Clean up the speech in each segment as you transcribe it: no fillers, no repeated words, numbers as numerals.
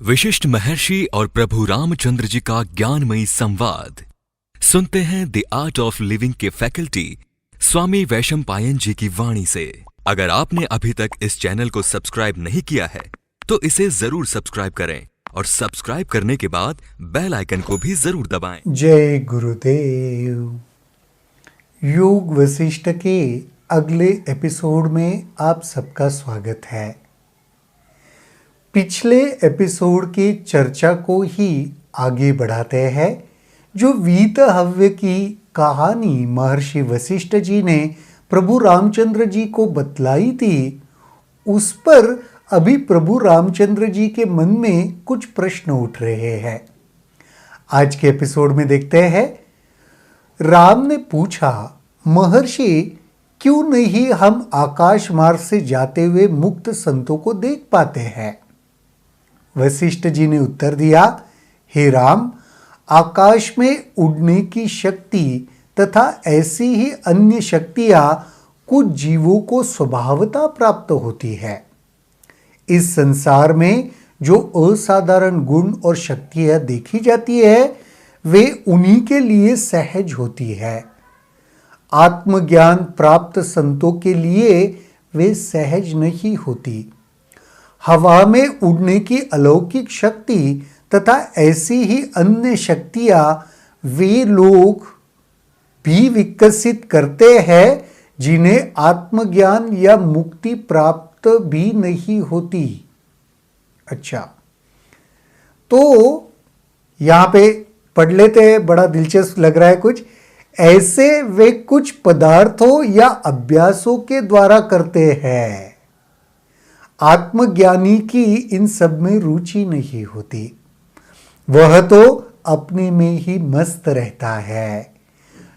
विशिष्ट महर्षि और प्रभु रामचंद्र जी का ज्ञानमयी संवाद सुनते हैं द आर्ट ऑफ लिविंग के फैकल्टी स्वामी वैशंपायन जी की वाणी से। अगर आपने अभी तक इस चैनल को सब्सक्राइब नहीं किया है तो इसे जरूर सब्सक्राइब करें और सब्सक्राइब करने के बाद बेल आइकन को भी जरूर दबाएं। जय गुरुदेव। योग वशिष्ठ के अगले एपिसोड में आप सबका स्वागत है। पिछले एपिसोड की चर्चा को ही आगे बढ़ाते हैं। जो वीतहव्य की कहानी महर्षि वशिष्ठ जी ने प्रभु रामचंद्र जी को बतलाई थी, उस पर अभी प्रभु रामचंद्र जी के मन में कुछ प्रश्न उठ रहे हैं। आज के एपिसोड में देखते हैं। राम ने पूछा, महर्षि क्यों नहीं हम आकाश मार्ग से जाते हुए मुक्त संतों को देख पाते हैं? वशिष्ठ जी ने उत्तर दिया, हे राम, आकाश में उड़ने की शक्ति तथा ऐसी ही अन्य शक्तियां कुछ जीवों को स्वभावतः प्राप्त होती है। इस संसार में जो असाधारण गुण और शक्तियां देखी जाती है वे उन्हीं के लिए सहज होती है। आत्मज्ञान प्राप्त संतों के लिए वे सहज नहीं होती। हवा में उड़ने की अलौकिक शक्ति तथा ऐसी ही अन्य शक्तियां वे लोग भी विकसित करते हैं जिन्हें आत्मज्ञान या मुक्ति प्राप्त भी नहीं होती। अच्छा, तो यहां पे पढ़ लेते हैं, बड़ा दिलचस्प लग रहा है कुछ। ऐसे वे कुछ पदार्थों या अभ्यासों के द्वारा करते हैं। आत्मज्ञानी की इन सब में रुचि नहीं होती, वह तो अपने में ही मस्त रहता है।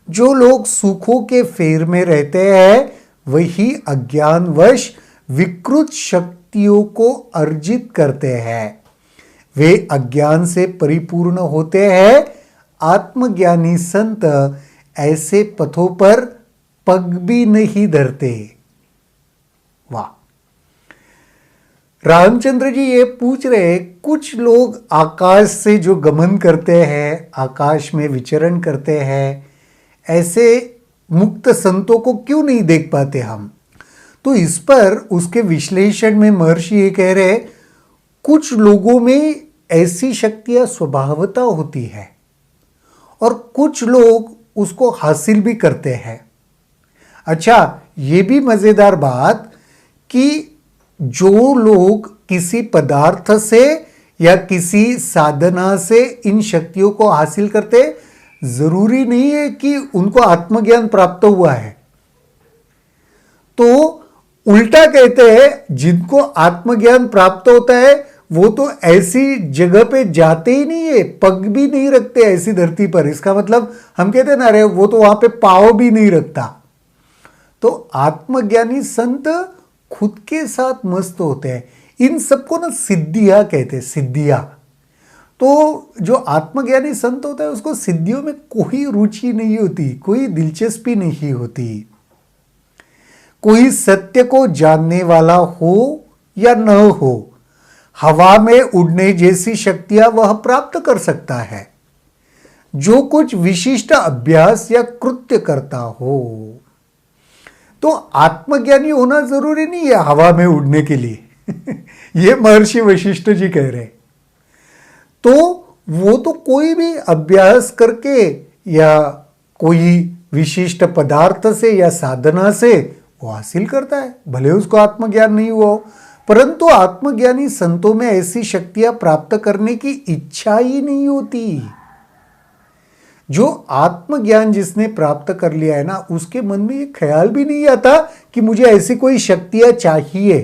जो लोग सुखों के फेर में रहते हैं वही अज्ञानवश विकृत शक्तियों को अर्जित करते हैं। वे अज्ञान से परिपूर्ण होते हैं। आत्मज्ञानी संत ऐसे पथों पर पग भी नहीं धरते। वाह! रामचंद्र जी ये पूछ रहे, कुछ लोग आकाश से जो गमन करते हैं, आकाश में विचरण करते हैं, ऐसे मुक्त संतों को क्यों नहीं देख पाते हम? तो इस पर उसके विश्लेषण में महर्षि ये कह रहे, कुछ लोगों में ऐसी शक्तियां स्वभावतः होती है और कुछ लोग उसको हासिल भी करते हैं। अच्छा, ये भी मजेदार बात कि जो लोग किसी पदार्थ से या किसी साधना से इन शक्तियों को हासिल करते, जरूरी नहीं है कि उनको आत्मज्ञान प्राप्त हुआ है। तो उल्टा कहते हैं, जिनको आत्मज्ञान प्राप्त होता है वो तो ऐसी जगह पे जाते ही नहीं है, पग भी नहीं रखते ऐसी धरती पर। इसका मतलब हम कहते हैं ना, अरे वो तो वहां पे पाँव भी नहीं रखता। तो आत्मज्ञानी संत खुद के साथ मस्त होते हैं। इन सबको ना सिद्धियां कहते हैं, सिद्धियां। तो जो आत्मज्ञानी संत होता है उसको सिद्धियों में कोई रुचि नहीं होती, कोई दिलचस्पी नहीं होती। कोई सत्य को जानने वाला हो या न हो, हवा में उड़ने जैसी शक्तियां वह प्राप्त कर सकता है। जो कुछ विशिष्ट अभ्यास या कृत्य करता हो, तो आत्मज्ञानी होना जरूरी नहीं है हवा में उड़ने के लिए। ये महर्षि वशिष्ठ जी कह रहे। तो वो तो कोई भी अभ्यास करके या कोई विशिष्ट पदार्थ से या साधना से वो हासिल करता है, भले उसको आत्मज्ञान नहीं हुआ हो। परंतु आत्मज्ञानी संतों में ऐसी शक्तियां प्राप्त करने की इच्छा ही नहीं होती। जो आत्मज्ञान जिसने प्राप्त कर लिया है ना, उसके मन में ये ख्याल भी नहीं आता कि मुझे ऐसी कोई शक्तियां चाहिए।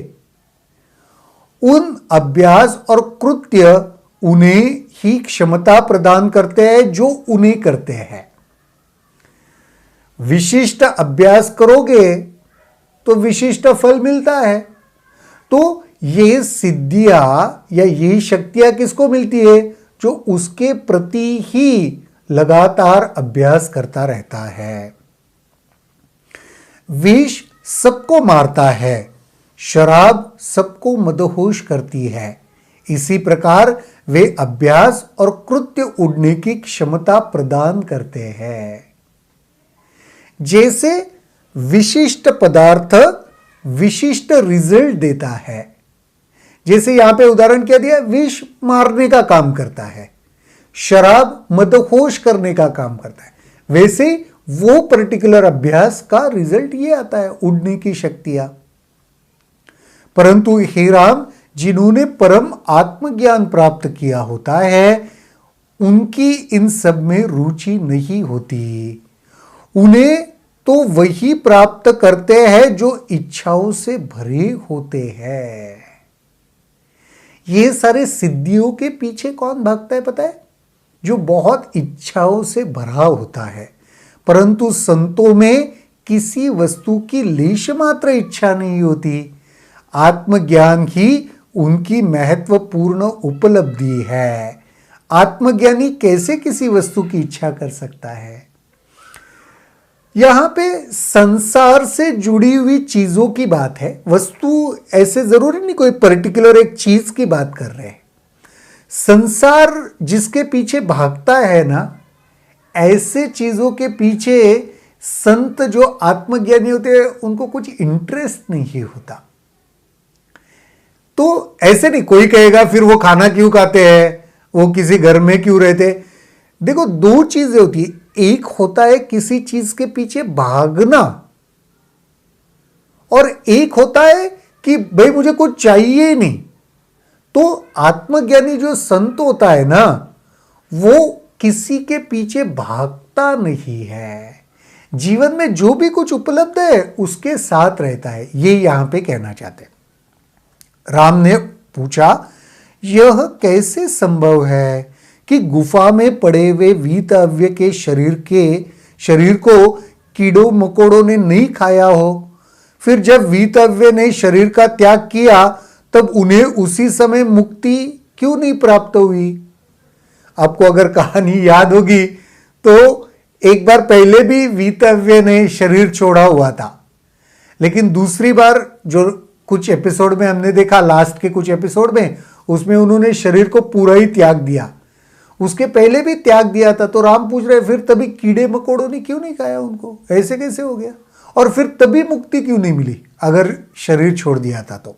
उन अभ्यास और कृत्य उन्हें ही क्षमता प्रदान करते हैं जो उन्हें करते हैं। विशिष्ट अभ्यास करोगे तो विशिष्ट फल मिलता है। तो ये सिद्धियां या ये शक्तियां किसको मिलती है? जो उसके प्रति ही लगातार अभ्यास करता रहता है। विष सबको मारता है, शराब सबको मदहोश करती है, इसी प्रकार वे अभ्यास और कृत्य उड़ने की क्षमता प्रदान करते हैं। जैसे विशिष्ट पदार्थ विशिष्ट रिजल्ट देता है, जैसे यहां पे उदाहरण क्या दिया, विष मारने का काम करता है, शराब मदहोश करने का काम करता है, वैसे वो पर्टिकुलर अभ्यास का रिजल्ट ये आता है, उड़ने की शक्तियां। परंतु हे राम, जिन्होंने परम आत्मज्ञान प्राप्त किया होता है, उनकी इन सब में रुचि नहीं होती। उन्हें तो वही प्राप्त करते हैं जो इच्छाओं से भरे होते हैं। ये सारे सिद्धियों के पीछे कौन भागता है पता है? जो बहुत इच्छाओं से भरा होता है, परंतु संतों में किसी वस्तु की लेश मात्र इच्छा नहीं होती। आत्मज्ञान ही उनकी महत्वपूर्ण उपलब्धि है। आत्मज्ञानी कैसे किसी वस्तु की इच्छा कर सकता है? यहां पे संसार से जुड़ी हुई चीजों की बात है। वस्तु ऐसे जरूरी नहीं कोई पर्टिकुलर एक चीज की बात कर रहे हैं। संसार जिसके पीछे भागता है ना, ऐसे चीजों के पीछे संत जो आत्मज्ञानी होते हैं उनको कुछ इंटरेस्ट नहीं होता। तो ऐसे नहीं कोई कहेगा फिर वो खाना क्यों खाते हैं, वो किसी घर में क्यों रहते। देखो, दो चीजें होती है, एक होता है किसी चीज के पीछे भागना, और एक होता है कि भाई मुझे कुछ चाहिए ही नहीं। तो आत्मज्ञानी जो संत होता है ना, वो किसी के पीछे भागता नहीं है। जीवन में जो भी कुछ उपलब्ध है उसके साथ रहता है, ये यहां पे कहना चाहते हैं। राम ने पूछा, यह कैसे संभव है कि गुफा में पड़े हुए वीतव्य के शरीर को कीड़ों मकोड़ों ने नहीं खाया हो? फिर जब वीतव्य ने शरीर का त्याग किया तब उन्हें उसी समय मुक्ति क्यों नहीं प्राप्त हुई? आपको अगर कहानी याद होगी तो एक बार पहले भी वीतव्य ने शरीर छोड़ा हुआ था, लेकिन दूसरी बार जो कुछ एपिसोड में हमने देखा, लास्ट के कुछ एपिसोड में, उसमें उन्होंने शरीर को पूरा ही त्याग दिया। उसके पहले भी त्याग दिया था। तो राम पूछ रहे फिर तभी कीड़े मकोड़ों ने क्यों नहीं खाया उनको? ऐसे कैसे हो गया? और फिर तभी मुक्ति क्यों नहीं मिली अगर शरीर छोड़ दिया था तो?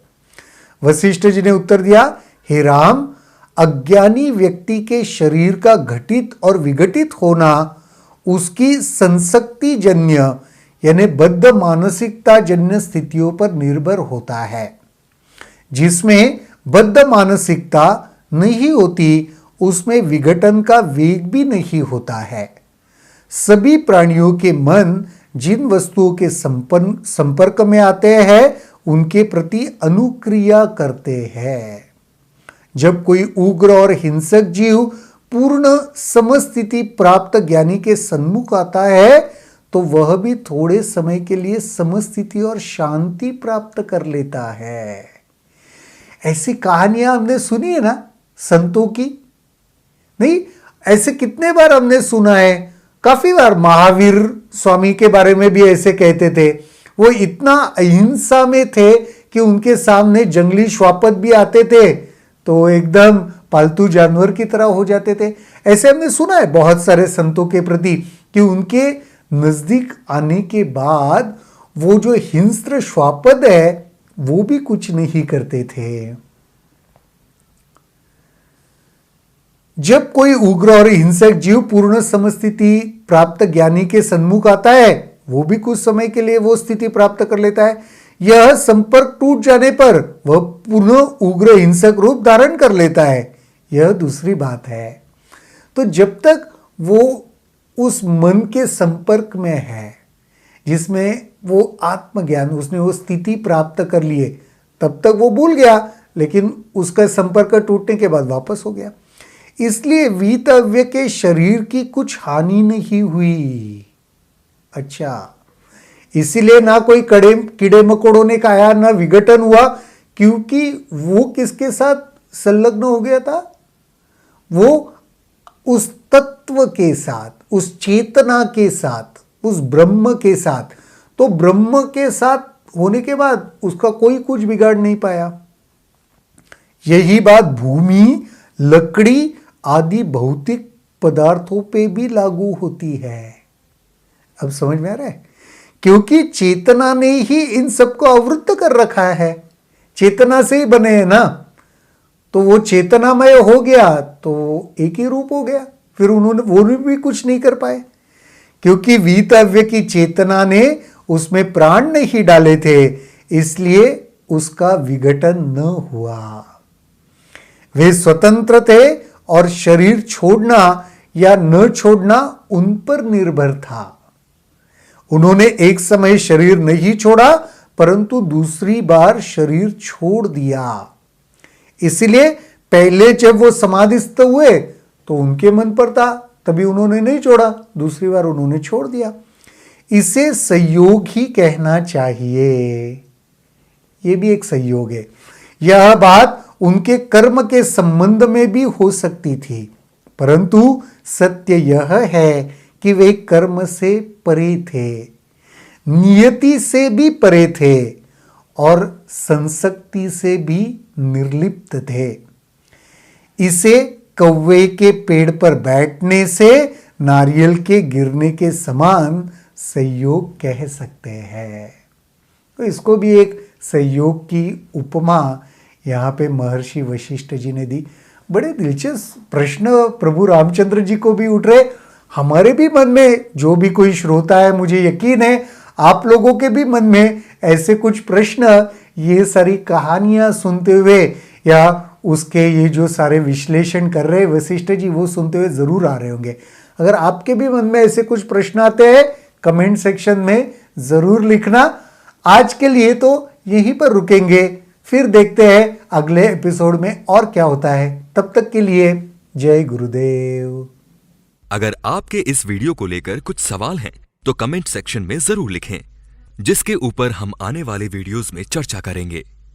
वशिष्ठ जी ने उत्तर दिया, हे राम, अज्ञानी व्यक्ति के शरीर का घटित और विघटित होना उसकी संसक्ति जन्य यानी बद्ध मानसिकता जन्य स्थितियों पर निर्भर होता है। जिसमें बद्ध मानसिकता नहीं होती उसमें विघटन का वेग भी नहीं होता है। सभी प्राणियों के मन जिन वस्तुओं के संपर्क में आते हैं उनके प्रति अनुक्रिया करते हैं। जब कोई उग्र और हिंसक जीव पूर्ण समस्थिति प्राप्त ज्ञानी के सन्मुख आता है तो वह भी थोड़े समय के लिए समस्थिति और शांति प्राप्त कर लेता है। ऐसी कहानियां हमने सुनी है ना संतों की? नहीं, ऐसे कितने बार हमने सुना है। काफी बार महावीर स्वामी के बारे में भी ऐसे कहते थे। वो इतना अहिंसा में थे कि उनके सामने जंगली श्वापद भी आते थे तो एकदम पालतू जानवर की तरह हो जाते थे। ऐसे हमने सुना है बहुत सारे संतों के प्रति कि उनके नजदीक आने के बाद वो जो हिंस्र श्वापद है वो भी कुछ नहीं करते थे। जब कोई उग्र और हिंसक जीव पूर्ण समस्थिति प्राप्त ज्ञानी के सन्मुख आता है वो भी कुछ समय के लिए वो स्थिति प्राप्त कर लेता है। यह संपर्क टूट जाने पर वह पुनः उग्र हिंसक रूप धारण कर लेता है, यह दूसरी बात है। तो जब तक वो उस मन के संपर्क में है जिसमें वो आत्मज्ञान, उसने वो स्थिति प्राप्त कर लिए, तब तक वो भूल गया, लेकिन उसका संपर्क टूटने के बाद वापस हो गया। इसलिए वीतव्य के शरीर की कुछ हानि नहीं हुई। अच्छा, इसीलिए ना कोई कीड़े मकोड़ों ने खाया, ना विघटन हुआ, क्योंकि वो किसके साथ संलग्न हो गया था? वो उस तत्व के साथ, उस चेतना के साथ, उस ब्रह्म के साथ। तो ब्रह्म के साथ होने के बाद उसका कोई कुछ बिगाड़ नहीं पाया। यही बात भूमि, लकड़ी आदि भौतिक पदार्थों पे भी लागू होती है। अब समझ में आ रहा है? क्योंकि चेतना ने ही इन सबको आवृत्त कर रखा है, चेतना से ही बने हैं ना, तो वो चेतनामय हो गया तो एक ही रूप हो गया। फिर उन्होंने वो भी कुछ नहीं कर पाए, क्योंकि वीतव्य की चेतना ने उसमें प्राण नहीं डाले थे, इसलिए उसका विघटन न हुआ। वे स्वतंत्र थे और शरीर छोड़ना या न छोड़ना उन पर निर्भर था। उन्होंने एक समय शरीर नहीं छोड़ा, परंतु दूसरी बार शरीर छोड़ दिया। इसलिए पहले जब वो समाधिस्थ हुए तो उनके मन पर था, तभी उन्होंने नहीं छोड़ा, दूसरी बार उन्होंने छोड़ दिया। इसे संयोग ही कहना चाहिए। ये भी एक संयोग है। यह बात उनके कर्म के संबंध में भी हो सकती थी, परंतु सत्य यह है कि वे कर्म से परे थे, नियति से भी परे थे और संसक्ति से भी निर्लिप्त थे। इसे कौवे के पेड़ पर बैठने से नारियल के गिरने के समान संयोग कह सकते हैं। तो इसको भी एक संयोग की उपमा यहाँ पे महर्षि वशिष्ठ जी ने दी। बड़े दिलचस्प प्रश्न प्रभु रामचंद्र जी को भी उठ रहे, हमारे भी मन में, जो भी कोई श्रोता है, मुझे यकीन है आप लोगों के भी मन में ऐसे कुछ प्रश्न, ये सारी कहानियां सुनते हुए या उसके ये जो सारे विश्लेषण कर रहे वशिष्ठ जी, वो सुनते हुए जरूर आ रहे होंगे। अगर आपके भी मन में ऐसे कुछ प्रश्न आते हैं, कमेंट सेक्शन में जरूर लिखना। आज के लिए तो यहीं पर रुकेंगे, फिर देखते हैं अगले एपिसोड में और क्या होता है। तब तक के लिए जय गुरुदेव। अगर आपके इस वीडियो को लेकर कुछ सवाल हैं तो कमेंट सेक्शन में जरूर लिखें, जिसके ऊपर हम आने वाले वीडियोस में चर्चा करेंगे।